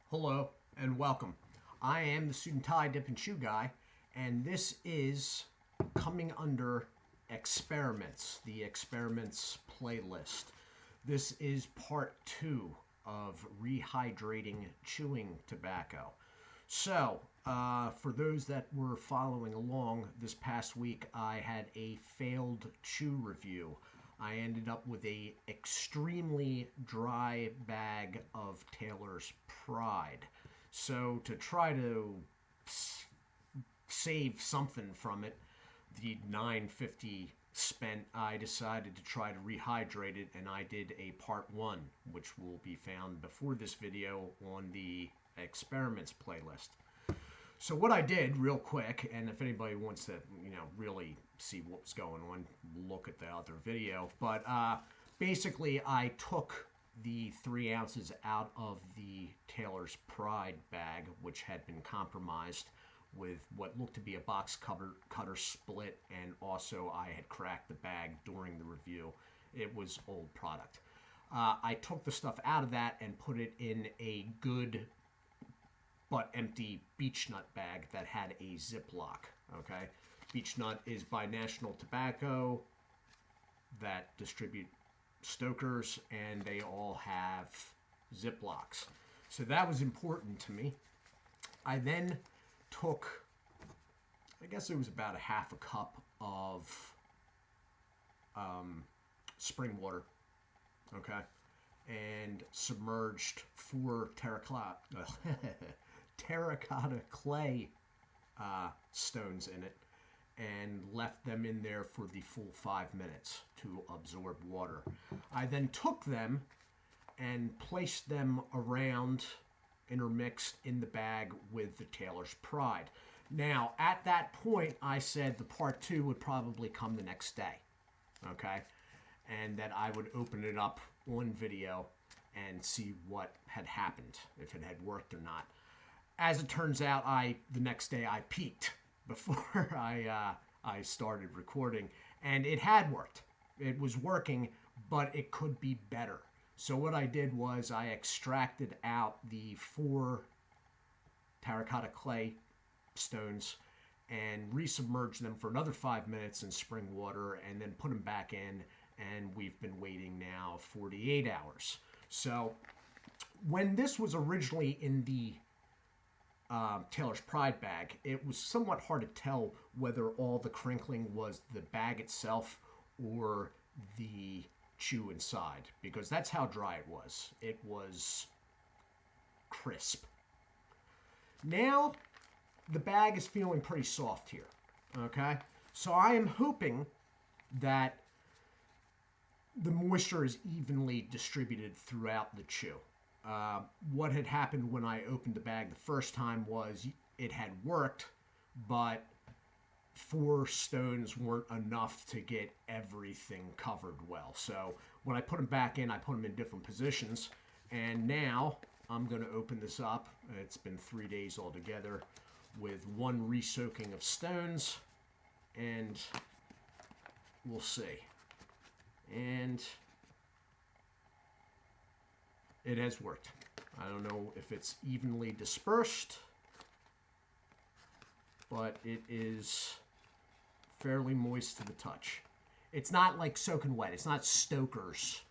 Hello and welcome. I am the Suit&Tie Dip&Chew guy, and this is coming under experiments, the experiments playlist. This is part 2 of rehydrating chewing tobacco. So, for those that were following along, this past week I had a failed chew review. I ended up with a extremely dry bag of Taylor's Pride. So to try to save something from it, the $9.50 spent, I decided to try to rehydrate it, and I did a part 1, which will be found before this video on the experiments playlist. So what I did real quick, and if anybody wants to, really see what's going on, look at the other video. But basically, I took the 3 ounces out of the Taylor's Pride bag, which had been compromised with what looked to be a box cutter split, and also I had cracked the bag during the review. It was old product. I took the stuff out of that and put it in a good but empty beech nut bag that had a Ziploc. Okay, beech nut is by National Tobacco that distribute Stokers, and they all have Ziplocs. So that was important to me. I then took, I guess it was about a half a cup of spring water, okay, and submerged 4 terracotta clay stones in it, and left them in there for the full 5 minutes to absorb water. I then took them and placed them around, intermixed in the bag with the Taylor's Pride. Now, at that point, I said the part 2 would probably come the next day, okay? And that I would open it up on video and see what had happened, if it had worked or not. As it turns out, the next day I peeked before I started recording, and it had worked. It was working, but it could be better. So what I did was I extracted out the 4 terracotta clay stones and resubmerged them for another 5 minutes in spring water, and then put them back in, and we've been waiting now 48 hours. So when this was originally in the Taylor's Pride bag, it was somewhat hard to tell whether all the crinkling was the bag itself or the chew inside, because that's how dry it was. It was crisp. Now the bag is feeling pretty soft here, okay? So I am hoping that the moisture is evenly distributed throughout the chew. What had happened when I opened the bag the first time was it had worked, but 4 stones weren't enough to get everything covered well. So when I put them back in, I put them in different positions. And now I'm going to open this up. It's been 3 days altogether with 1 re-soaking of stones. And we'll see. And it has worked. I don't know if it's evenly dispersed, but it is fairly moist to the touch. It's not like soaking wet. It's not Stoker's,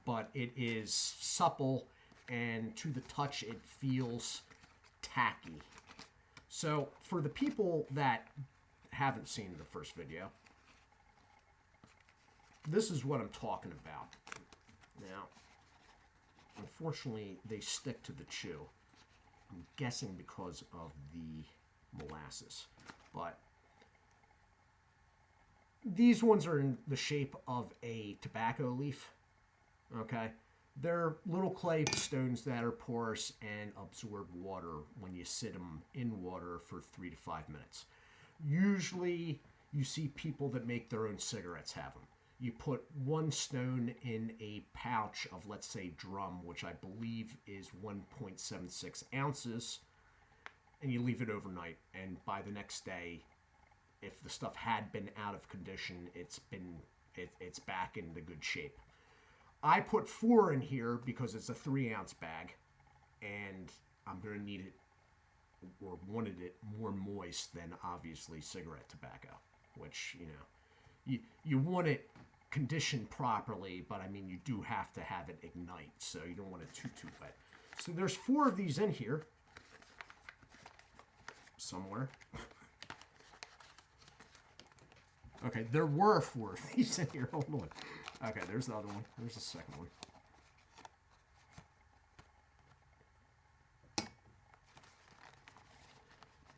but it is supple, and to the touch it feels tacky. So for the people that haven't seen the first video, this is what I'm talking about. Now, unfortunately, they stick to the chew. I'm guessing because of the molasses. But these ones are in the shape of a tobacco leaf. Okay? They're little clay stones that are porous and absorb water when you sit them in water for 3 to 5 minutes. Usually, you see people that make their own cigarettes have them. You put 1 stone in a pouch of, let's say, drum, which I believe is 1.76 ounces, and you leave it overnight. And by the next day, if the stuff had been out of condition, it's back in the good shape. I put 4 in here because it's a 3-ounce bag, and I'm going to need it or wanted it more moist than obviously cigarette tobacco, which, you want it conditioned properly, but I mean, you do have to have it ignite, so you don't want it too wet. So there's 4 of these in here somewhere. Okay, there were 4 of these in here. Hold on. Okay, there's the other one. There's the second one.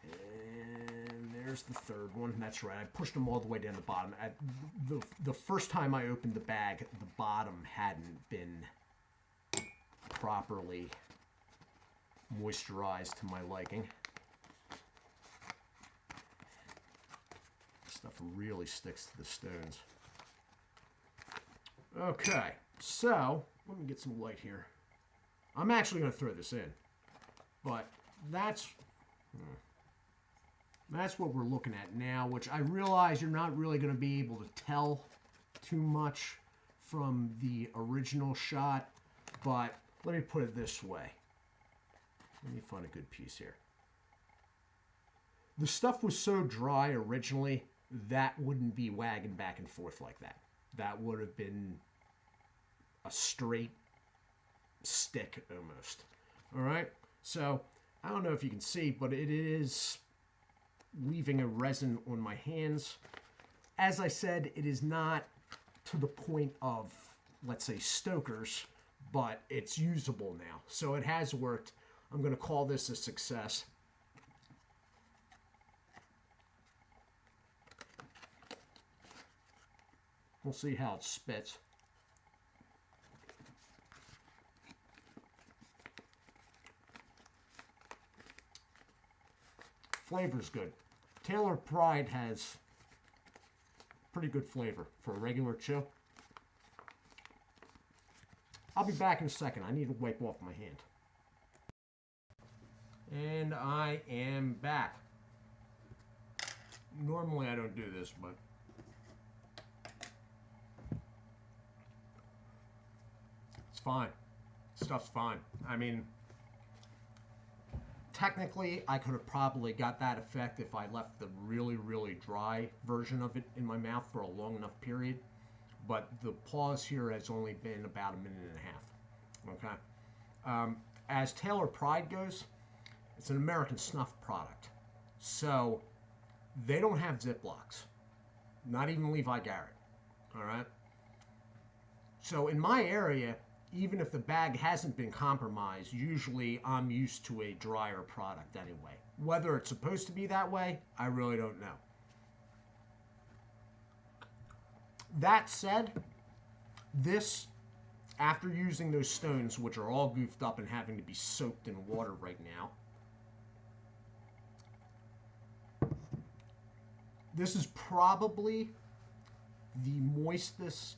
And there's the third one. That's right. I pushed them all the way down the bottom. The first time I opened the bag, the bottom hadn't been properly moisturized to my liking. Stuff really sticks to the stones. Okay, so let me get some light here. I'm actually going to throw this in, but that's what we're looking at now, which I realize you're not really going to be able to tell too much from the original shot, but let me put it this way. Let me find a good piece here. The stuff was so dry originally, that wouldn't be wagging back and forth like that. That would have been a straight stick almost. All right, so I don't know if you can see, but it is leaving a resin on my hands. As I said, it is not to the point of, let's say, Stoker's, but it's usable now. So it has worked. I'm going to call this a success. We'll see how it spits. Flavor's good. Taylor Pride has pretty good flavor for a regular chew. I'll be back in a second. I need to wipe off my hand. And I am back. Normally I don't do this, but it's fine. Stuff's fine. I mean, technically, I could have probably got that effect if I left the really, really dry version of it in my mouth for a long enough period. But the pause here has only been about a minute and a half. Okay. As Taylor Pride goes, it's an American snuff product. So they don't have Ziplocs. Not even Levi Garrett. All right. So in my area, even if the bag hasn't been compromised, usually I'm used to a drier product anyway. Whether it's supposed to be that way, I really don't know. That said, this, after using those stones, which are all goofed up and having to be soaked in water right now, this is probably the moistest,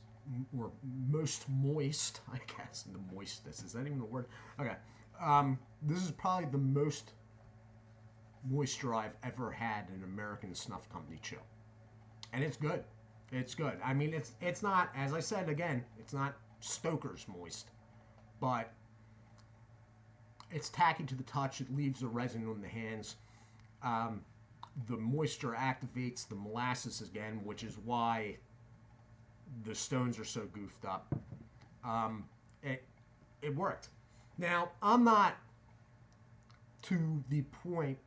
or most moist, I guess, the moistest, is that even a word? Okay, this is probably the most moisture I've ever had in an American Snuff Company chew. And it's good. It's good. I mean, it's not, as I said again, it's not Stoker's moist, but it's tacky to the touch. It leaves the resin on the hands. The moisture activates the molasses again, which is why the stones are so goofed up. It worked. Now, I'm not to the point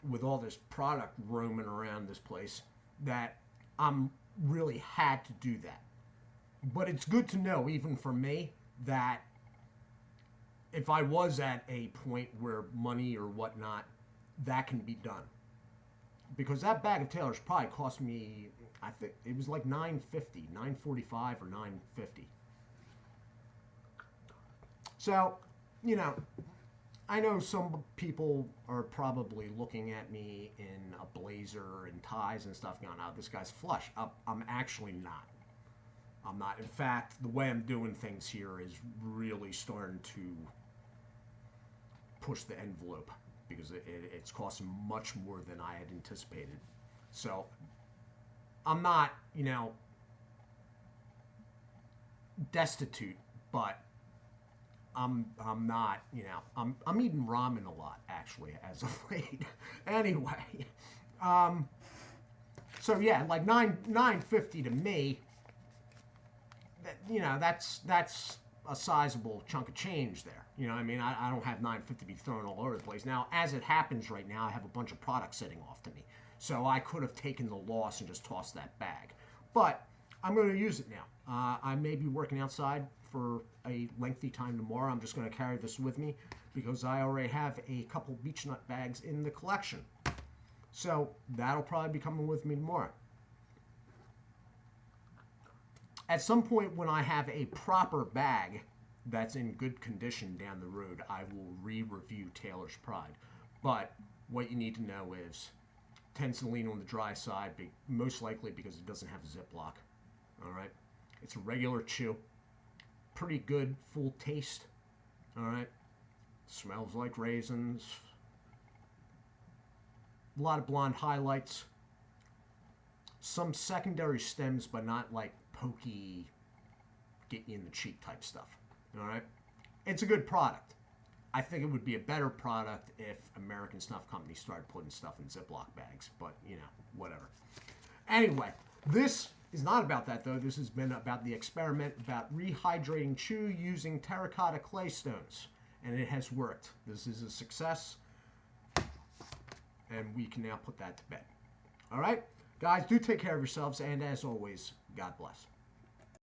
with all this product roaming around this place that I'm really had to do that. But it's good to know, even for me, that if I was at a point where money or whatnot, that can be done. Because that bag of Taylor's probably cost me, I think it was like $9.50, $9.45 or $9.50. So, you know, I know some people are probably looking at me in a blazer and ties and stuff going, oh, this guy's flush. I'm actually not. I'm not. In fact, the way I'm doing things here is really starting to push the envelope because it's costing much more than I had anticipated. So I'm not, you know, destitute, but I'm not, you know, I'm eating ramen a lot actually as of late. Anyway, so yeah, like 950 to me, you know, that's a sizable chunk of change there. You know what I mean? I don't have 950 to be thrown all over the place. Now, as it happens right now, I have a bunch of products sitting off to me. So I could have taken the loss and just tossed that bag. But I'm going to use it now. I may be working outside for a lengthy time tomorrow. I'm just going to carry this with me because I already have a couple beech nut bags in the collection. So that'll probably be coming with me tomorrow. At some point when I have a proper bag that's in good condition down the road, I will re-review Taylor's Pride. But what you need to know is tends to lean on the dry side, most likely because it doesn't have a Ziploc. All right, it's a regular chew, pretty good full taste. All right, smells like raisins, a lot of blonde highlights, some secondary stems, but not like pokey, get you in the cheek type stuff. All right, it's a good product. I think it would be a better product if American Snuff Company started putting stuff in Ziploc bags, but you know, whatever. Anyway, this is not about that though. This has been about the experiment about rehydrating chew using terracotta clay stones, and it has worked. This is a success, and we can now put that to bed. All right, guys, do take care of yourselves, and as always, God bless.